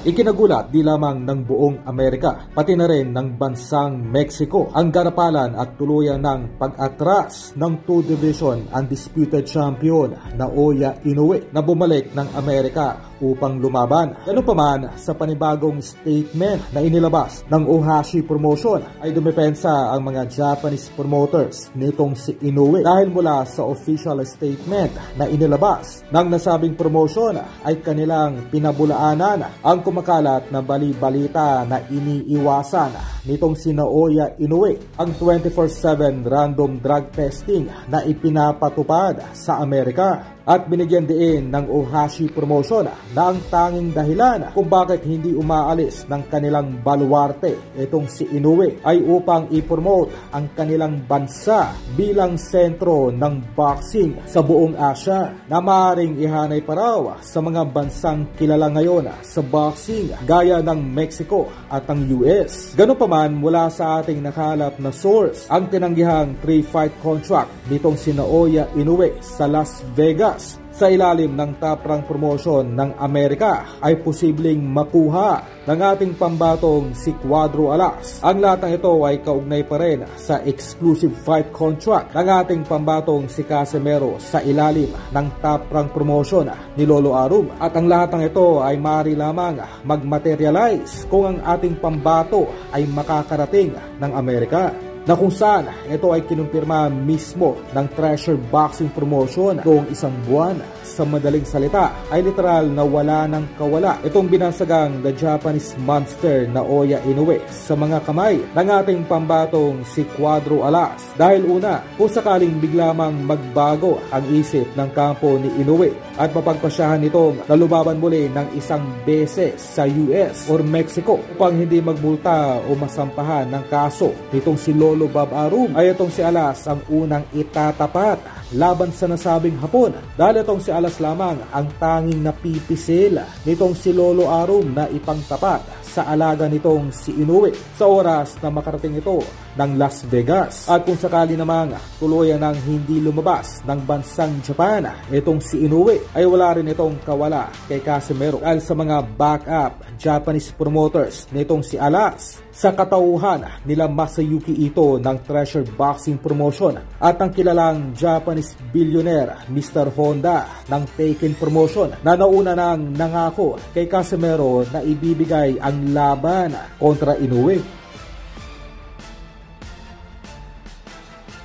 Ikinagulat di lamang ng buong Amerika, pati na rin ng bansang Mexico ang garapalan at tuluyan ng pag-atras ng 2 Division Undisputed Champion Naoya Inoue na bumalik ng Amerika upang lumaban. Ganun pa man, sa panibagong statement na inilabas ng Ohashi Promotion ay dumepensa ang mga Japanese promoters nitong si Inoue dahil mula sa official statement na inilabas ng nasabing promotion ay kanilang pinabulaanan ang kumakalat na bali-balita na iniiwasan nitong si Naoya Inoue ang 24/7 random drug testing na ipinapatupad sa Amerika. At binigyan din ng Ohashi Promotion na ang tanging dahilan kung bakit hindi umaalis ng kanilang baluarte itong si Inoue ay upang i-promote ang kanilang bansa bilang sentro ng boxing sa buong Asia na maaaring ihanay pa raw sa mga bansang kilala ngayon sa boxing gaya ng Mexico at ang US. Ganun pa man, mula sa ating nakalap na source, ang tinanggihang 3-fight contract nitong si Naoya Inoue sa Las Vegas sa ilalim ng top rank promotion ng Amerika ay posibleng makuha ng ating pambatong si Cuadro Alas. Ang lahat ng ito ay kaugnay pa rin sa exclusive fight contract ng ating pambatong si Casimero sa ilalim ng top rank promotion ni Lolo Arum. At ang lahat ng ito ay maaari lamang magmaterialize kung ang ating pambato ay makakarating ng Amerika, na kung saan ito ay kinumpirma mismo ng Treasure Boxing Promotion noong isang buwan. Sa madaling salita ay literal na wala ng kawala itong binansagang the Japanese Monster Naoya Inoue sa mga kamay ng ating pambatong si Cuadro Alas. Dahil una, kung sakaling biglamang magbago ang isip ng kampo ni Inoue at mapagpasyahan nitong nalubaban muli ng isang beses sa US or Mexico upang hindi magmulta o masampahan ng kaso nitong si Lolo Bob Arum, ay itong si Alas ang unang itatapat laban sa nasabing Hapon, dahil itong si Alas lamang ang tanging napipisil nitong si Lolo Arum na ipangtapat sa alaga nitong si Inoue sa oras na makarating ito ng Las Vegas. At kung sakali namang tuluyan ng hindi lumabas ng bansang Japan itong si Inoue, ay wala rin itong kawala kay Casimero dahil sa mga backup Japanese promoters nitong si Alas sa katauhan nila Masayuki Ito ng Treasure Boxing Promotion at ang kilalang Japanese billionaire Mr. Honda ng Taken Promotion na nauna nang nangako kay Casimero na ibibigay ang laban kontra Inoue.